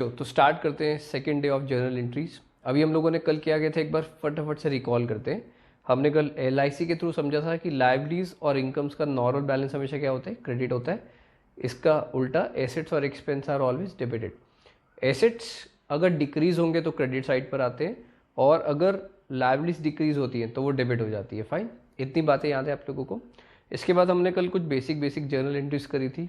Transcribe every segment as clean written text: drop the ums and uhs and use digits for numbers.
तो स्टार्ट करते हैं second day of journal entries. अभी हम लोगों ने कल क्या किया था, एक बार फटाफट से रिकॉल करते हैं। हमने कल LIC के थ्रू समझा था कि लाइबिलिटीज और इनकम्स का नॉर्मल बैलेंस हमेशा क्या होता है, क्रेडिट होता है। इसका उल्टा एसेट्स और expense are always debited. Assets अगर डिक्रीज होंगे तो क्रेडिट साइड पर आते हैं, और अगर लाइबिलिटीज डिक्रीज होती हैं तो वो डेबिट हो जाती है। फाइन, इतनी बातें याद है आप लोगों को। इसके बाद हमने कल कुछ बेसिक जर्नल एंट्रीज करी थी,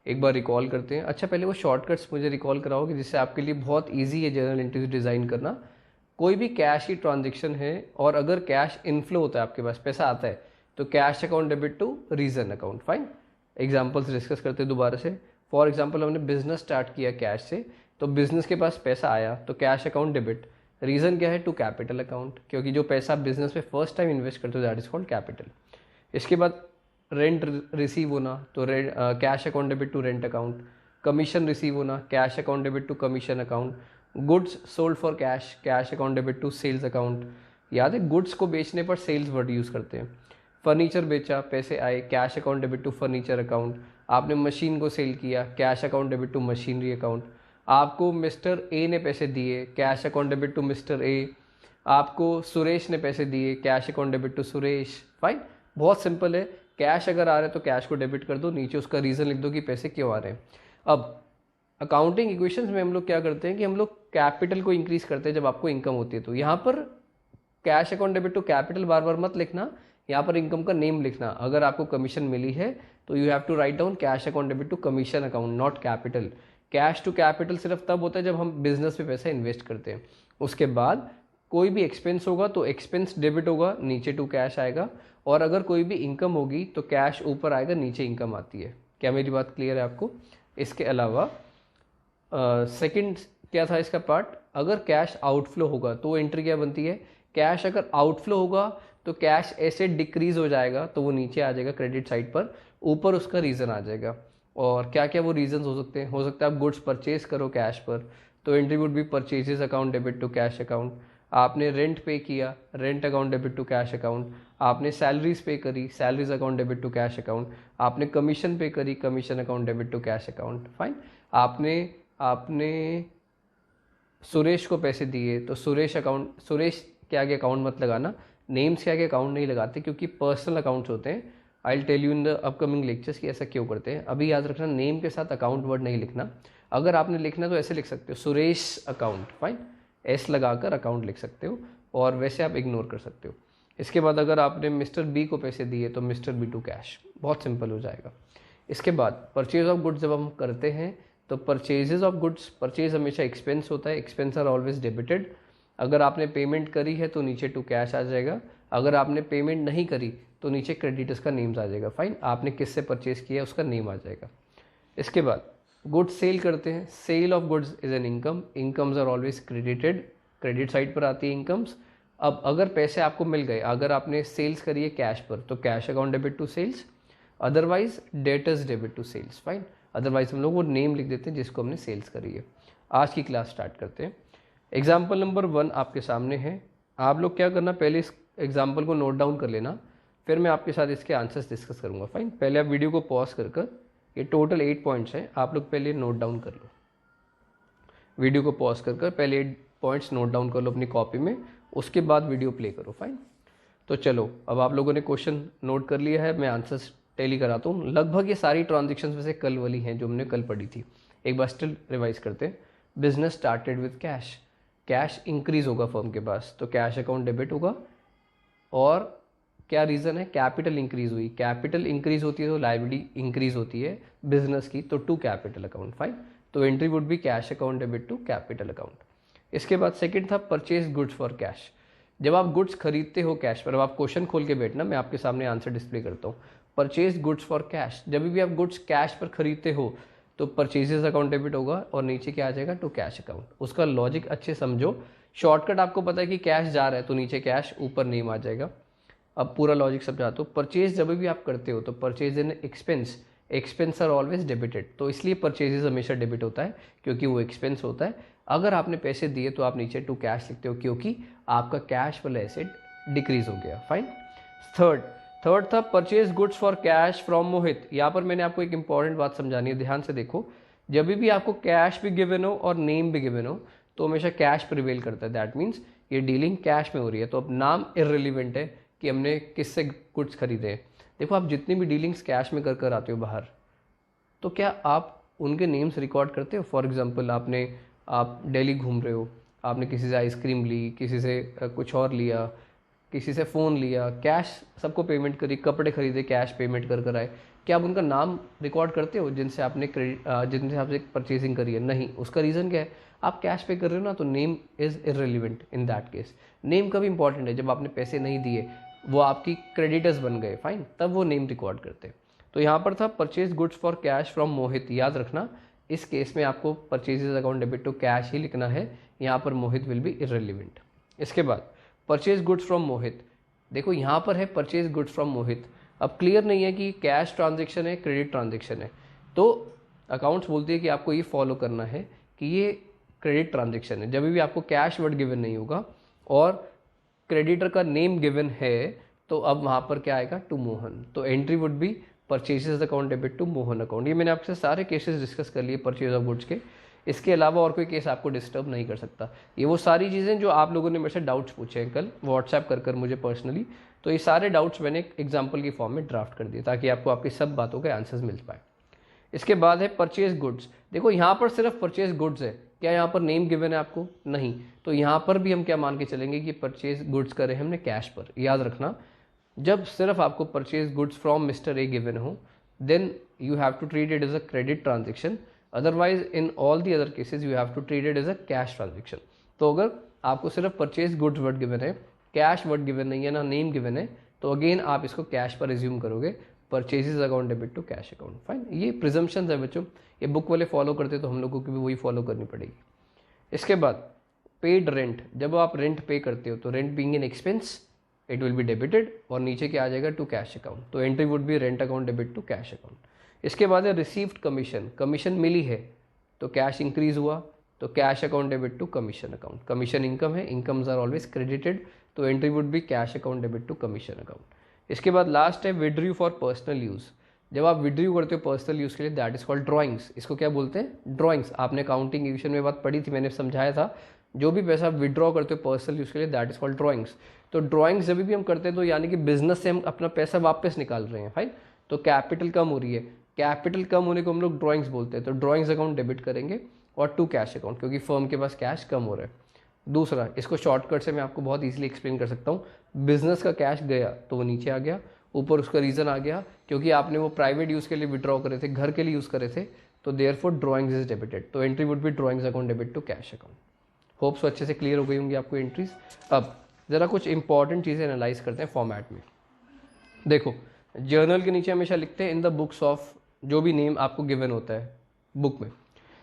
एक बार रिकॉल करते हैं। अच्छा, पहले वो शॉर्टकट्स मुझे रिकॉल कराओगे जिससे आपके लिए बहुत इजी है जर्नल एंट्रीज डिज़ाइन करना। कोई भी कैश की ट्रांजेक्शन है और अगर कैश इनफ्लो होता है, आपके पास पैसा आता है, तो cash account debit to reason account. Fine, examples discuss करते हैं दोबारा से। फॉर एग्जाम्पल, हमने बिजनेस स्टार्ट किया कैश से, तो बिजनेस के पास पैसा आया तो कैश अकाउंट डेबिट। रीज़न क्या है, टू कैपिटल अकाउंट, क्योंकि जो पैसा बिजनेस में फर्स्ट टाइम इन्वेस्ट करते हो दैट इज कॉल्ड कैपिटल। इसके बाद रेंट रिसीव होना तो cash account debit to rent account. Commission receive होना, cash account debit to commission account. Goods sold for cash, cash account debit to sales account. याद है, goods को बेचने पर सेल्स वर्ड यूज़ करते हैं। फर्नीचर बेचा, पैसे आए, cash account debit to furniture account. आपने मशीन को सेल किया, cash account debit to machinery account. आपको मिस्टर ए ने पैसे दिए, cash account debit to mister A. आपको सुरेश ने पैसे दिए, cash account debit to Suresh. Fine, बहुत सिंपल है। कैश अगर आ रहा है तो कैश को डेबिट कर दो, नीचे उसका रीज़न लिख दो कि पैसे क्यों आ रहे हैं। अब अकाउंटिंग इक्वेशंस में हम लोग क्या करते हैं कि हम लोग कैपिटल को इंक्रीज करते हैं जब आपको इनकम होती है। तो यहाँ पर cash account debit to capital बार बार मत लिखना, यहाँ पर इनकम का नेम लिखना। अगर आपको कमीशन मिली है तो you have to write down cash account debit to commission account, not capital. Cash to capital सिर्फ तब होता है जब हम बिजनेस पे पैसा इन्वेस्ट करते हैं। उसके बाद कोई भी एक्सपेंस होगा तो एक्सपेंस डेबिट होगा, नीचे टू कैश आएगा। और अगर कोई भी इनकम होगी तो कैश ऊपर आएगा, नीचे इनकम आती है। क्या मेरी बात क्लियर है आपको? इसके अलावा सेकंड क्या था इसका पार्ट, अगर कैश आउटफ्लो होगा तो वो एंट्री क्या बनती है, कैश अगर आउटफ्लो होगा तो कैश ऐसे डिक्रीज हो जाएगा तो वो नीचे आ जाएगा क्रेडिट साइड पर, ऊपर उसका रीज़न आ जाएगा। और क्या क्या वो रीजन हो सकते हैं, हो सकता है आप गुड्स परचेज करो कैश पर, तो entry would be purchases account debit to cash account. आपने रेंट पे किया, rent account debit to cash account. आपने सैलरीज पे करी, salaries account debit to cash account. आपने कमीशन पे करी, commission account debit to cash account. Fine, आपने सुरेश को पैसे दिए तो सुरेश अकाउंट, सुरेश के आगे अकाउंट मत लगाना, नेम्स के आगे अकाउंट नहीं लगाते क्योंकि पर्सनल अकाउंट्स होते हैं। I will tell you in the upcoming lectures कि ऐसा क्यों करते हैं। अभी याद रखना, नेम के साथ अकाउंट वर्ड नहीं लिखना। अगर आपने लिखना तो ऐसे लिख सकते हो, सुरेश अकाउंट। फाइन, एस लगाकर अकाउंट लिख सकते हो, और वैसे आप इग्नोर कर सकते हो। इसके बाद अगर आपने मिस्टर बी को पैसे दिए तो मिस्टर बी टू कैश, बहुत सिंपल हो जाएगा। इसके बाद परचेज ऑफ गुड्स जब हम करते हैं तो परचेजेज ऑफ गुड्स, परचेज हमेशा एक्सपेंस होता है, एक्सपेंस आर ऑलवेज डेबिटेड। अगर आपने पेमेंट करी है तो नीचे टू कैश आ जाएगा, अगर आपने पेमेंट नहीं करी तो नीचे क्रेडिटर्स का नेम्स आ जाएगा। फाइन, आपने किससे परचेज किया उसका नेम आ जाएगा। इसके बाद गुड्स सेल करते हैं, sale of goods is an income, incomes are always credited, credit side पर आती है इनकम्स। अब अगर पैसे आपको मिल गए, अगर आपने सेल्स करी है कैश पर तो cash account debit to sales, otherwise debtors debit to sales. Fine, otherwise हम लोग वो नेम लिख देते हैं जिसको हमने सेल्स करी है। आज की क्लास स्टार्ट करते हैं। एग्जाम्पल नंबर 1 आपके सामने है। आप लोग क्या करना, पहले इस एग्जाम्पल को नोट डाउन कर लेना, फिर मैं आपके साथ इसके आंसर्स डिस्कस करूंगा। फाइन, पहले आप वीडियो को पॉज कर ये टोटल 8 पॉइंट्स हैं, आप लोग पहले नोट डाउन कर लो। वीडियो को पॉज कर पहले 8 पॉइंट्स नोट डाउन कर लो अपनी कॉपी में, उसके बाद वीडियो प्ले करो। फाइन, तो चलो अब आप लोगों ने क्वेश्चन नोट कर लिया है, मैं आंसर्स टेली कराता हूँ। लगभग ये सारी ट्रांजेक्शन्स में से कल वाली हैं जो हमने कल पढ़ी थी। एक बार स्टिल रिवाइज करते हैं। Business started with cash, cash increase होगा फर्म के पास तो कैश अकाउंट डेबिट होगा। और क्या रीज़न है, कैपिटल इंक्रीज हुई, कैपिटल इंक्रीज होती है तो लायबिलिटी इंक्रीज होती है बिजनेस की, तो टू कैपिटल अकाउंट। फाइन, तो entry would be cash account debit to capital account. इसके बाद सेकंड था परचेज गुड्स फॉर कैश। जब आप गुड्स खरीदते हो कैश पर, अब आप क्वेश्चन खोल के बैठना, मैं आपके सामने आंसर डिस्प्ले करता हूँ। परचेज गुड्स फॉर कैश, जब भी आप गुड्स कैश पर खरीदते हो तो परचेजेस अकाउंट डेबिट होगा और नीचे क्या आ जाएगा, टू कैश अकाउंट। उसका लॉजिक अच्छे समझो, शॉर्टकट आपको पता है कि कैश जा रहा है तो नीचे कैश, ऊपर नेम आ जाएगा। अब पूरा लॉजिक समझाता हूँ। परचेज जब भी आप करते हो तो purchase in expense, expense are always debited, तो इसलिए परचेजेस हमेशा डेबिट होता है क्योंकि वो एक्सपेंस होता है। अगर आपने पैसे दिए तो आप नीचे टू कैश लिखते हो क्योंकि आपका कैश वाला एसेट डिक्रीज हो गया। फाइन, थर्ड था purchase goods for cash from Mohit. यहाँ पर मैंने आपको एक इंपॉर्टेंट बात समझानी है, ध्यान से देखो। जब भी आपको कैश भी गिवन हो और नेम भी गिवन हो तो हमेशा कैश प्रिवेल करता है। दैट मीन्स ये डीलिंग कैश में हो रही है, तो अब नाम इररिलेवेंट है कि हमने किससे गुड्स खरीदे हैं। देखो आप जितनी भी डीलिंग्स कैश में कर कर आते हो बाहर, तो क्या आप उनके नेम्स रिकॉर्ड करते हो? फॉर एग्जांपल आप दिल्ली घूम रहे हो, आपने किसी से आइसक्रीम ली, किसी से कुछ और लिया, किसी से फ़ोन लिया, कैश सबको पेमेंट करी, कपड़े खरीदे, कैश पेमेंट कर कर आए, क्या आप उनका नाम रिकॉर्ड करते हो जिनसे आपने जिनसे आपसे परचेजिंग करी है? नहीं। उसका रीज़न क्या है? आप कैश पे कर रहे हो ना, तो name is irrelevant in that case. Name कभी इंपॉर्टेंट है, जब आपने पैसे नहीं दिए, वो आपकी क्रेडिटर्स बन गए, फाइन, तब वो नेम रिकॉर्ड करते हैं। तो यहाँ पर था purchase goods for cash from Mohit. याद रखना इस केस में आपको purchases account debit to cash ही लिखना है, यहाँ पर मोहित विल बी इररिलेवेंट। इसके बाद परचेज गुड्स फ्रॉम मोहित, देखो यहाँ पर है परचेज गुड्स फ्रॉम मोहित। अब क्लियर नहीं है कि कैश ट्रांजेक्शन है क्रेडिट ट्रांजेक्शन है, तो अकाउंट्स बोलती है कि आपको ये फॉलो करना है कि ये क्रेडिट ट्रांजेक्शन है। जब भी आपको कैश वर्ड गिवन नहीं होगा और क्रेडिटर का नेम गिवन है, तो अब वहाँ पर क्या आएगा? टू मोहन। तो entry would be purchases account debit to Mohan account. ये मैंने आपसे सारे केसेस डिस्कस कर लिए परचेज ऑफ गुड्स के, इसके अलावा और कोई केस आपको डिस्टर्ब नहीं कर सकता। ये वो सारी चीज़ें जो आप लोगों ने मेरे से डाउट्स पूछे हैं कल व्हाट्सएप कर मुझे पर्सनली, तो ये सारे डाउट्स मैंने एक एग्जाम्पल की फॉर्म में ड्राफ्ट कर दिए ताकि आपको आपकी सब बातों के आंसर्स मिल पाए। इसके बाद है परचेज गुड्स। देखो यहाँ पर सिर्फ परचेज गुड्स है, क्या यहाँ पर नेम गिवन है आपको? नहीं। तो यहाँ पर भी हम क्या मान के चलेंगे कि परचेज गुड्स करे हमने कैश पर। याद रखना जब सिर्फ आपको purchase goods from mister A given हो, then you have to treat it as a credit transaction, otherwise in all the other cases you have to treat it as a cash transaction. तो अगर आपको सिर्फ purchase goods word given है, cash word given नहीं है, ना name given है, तो अगेन आप इसको कैश पर रिज्यूम करोगे, purchases account debit to cash account. Fine, ये प्रिजम्पशंस है बच्चों, ये बुक वाले फॉलो करते तो हम लोगों को भी वही फॉलो करनी पड़ेगी। इसके बाद पेड रेंट, जब आप रेंट पे करते हो तो rent being an expense it will be debited और नीचे क्या आ जाएगा? To cash account. तो entry would be rent account debit to cash account. इसके बाद है रिसीव्ड कमीशन, कमीशन मिली है तो कैश इंक्रीज हुआ, तो cash account debit to commission account. Commission income है, इनकम्स आर ऑलवेज क्रेडिटेड, तो entry would be cash account debit to commission account. इसके बाद लास्ट है विड्रू फॉर पर्सनल यूज़। जब आप विड्रू करते हो पर्सनल यूज़ के लिए, दैट इज कॉल्ड ड्राइंग्स। इसको क्या बोलते हैं? ड्राइंग्स। आपने अकाउंटिंग एजुकेशन में बात पढ़ी थी, मैंने समझाया था, जो भी पैसा आप विड्रॉ करते हो पर्सनल यूज़ के लिए दैट इज कॉल्ड ड्राइंग्स। तो ड्राइंग्स जब भी हम करते हैं तो यानी कि बिजनेस से हम अपना पैसा वापस निकाल रहे हैं, फाइन। तो कैपिटल कम हो रही है, कैपिटल कम होने को हम लोग ड्राइंग्स बोलते हैं, तो ड्राइंग्स अकाउंट डेबिट करेंगे और टू कैश अकाउंट, क्योंकि फर्म के पास कैश कम हो रहा है। दूसरा, इसको शॉर्टकट से मैं आपको बहुत ईजिली एक्सप्लेन कर सकता हूँ। बिजनेस का कैश गया तो वो नीचे आ गया, ऊपर उसका रीज़न आ गया क्योंकि आपने वो प्राइवेट यूज़ के लिए विड्रॉ करे थे, घर के लिए यूज़ करे थे, तो देयरफॉर ड्राइंग्स इज डेबिटेड। तो entry would be drawings account debit to cash account. Hope so अच्छे से क्लियर हो गई होंगी आपको एंट्रीज। अब ज़रा कुछ इंपॉर्टेंट चीज़ें एनालाइज करते हैं फॉर्मेट में। देखो जर्नल के नीचे हमेशा लिखते हैं इन द बुक्स ऑफ, जो भी नेम आपको गिवन होता है बुक में।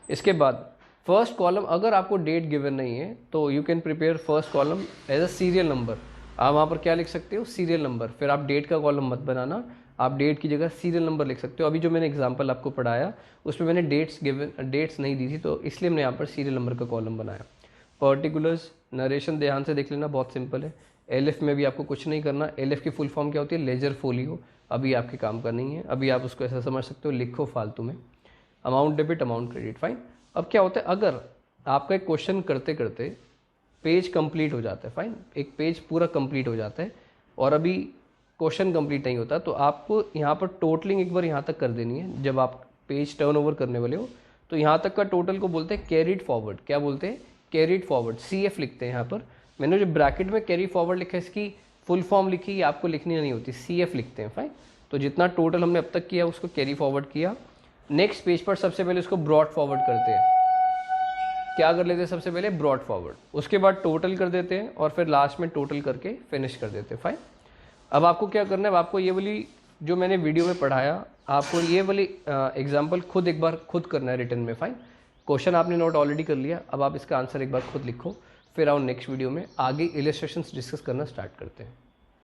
इसके बाद फर्स्ट कॉलम, अगर आपको डेट गिवन नहीं है तो you can prepare first column as a serial number. आप वहाँ पर क्या लिख सकते हो? Serial number. फिर आप डेट का कॉलम मत बनाना, आप डेट की जगह सीरियल नंबर लिख सकते हो। अभी जो मैंने एग्जांपल आपको पढ़ाया उसमें मैंने डेट्स नहीं दी थी, तो इसलिए मैंने यहाँ पर सीरियल नंबर का कॉलम बनाया। पर्टिकुलर्स, नरेशन ध्यान से देख लेना, बहुत सिंपल है। एलएफ में भी आपको कुछ नहीं करना। एलएफ की फुल फॉर्म क्या होती है? Ledger folio. अभी आपके काम का नहीं है, अभी आप उसको ऐसा समझ सकते हो, लिखो फालतू में। Amount debit, amount credit, fine. अब क्या होता है, अगर आपका एक क्वेश्चन करते करते पेज कंप्लीट हो जाता है, फाइन, एक पेज पूरा कंप्लीट हो जाता है और अभी क्वेश्चन कंप्लीट नहीं होता, तो आपको यहाँ पर टोटलिंग एक बार यहाँ तक कर देनी है। जब आप पेज टर्न ओवर करने वाले हो तो यहाँ तक का टोटल को बोलते हैं कैरिड फॉरवर्ड। क्या बोलते हैं? Carried forward. CF लिखते हैं यहाँ पर। मैंने जो ब्रैकेट में कैरी फॉरवर्ड लिखा है इसकी फुल फॉर्म लिखी, ये आपको लिखनी नहीं होती, CF लिखते हैं, फाइन। तो जितना टोटल हमने अब तक किया उसको कैरी फॉरवर्ड किया। नेक्स्ट पेज पर सबसे पहले उसको ब्रॉड फॉरवर्ड करते हैं। क्या कर लेते हैं? सबसे पहले ब्रॉड फॉरवर्ड, उसके बाद टोटल कर देते हैं और फिर लास्ट में टोटल करके फिनिश कर देते हैं, फाइन। अब आपको क्या करना है, अब आपको ये वाली जो मैंने वीडियो में पढ़ाया, आपको ये वाली एग्जाम्पल खुद एक बार खुद करना है रिटर्न में, फाइन। क्वेश्चन आपने नोट ऑलरेडी कर लिया, अब आप इसका आंसर एक बार खुद लिखो, फिर आओ नेक्स्ट वीडियो में आगे इलस्ट्रेशंस डिस्कस करना स्टार्ट करते हैं।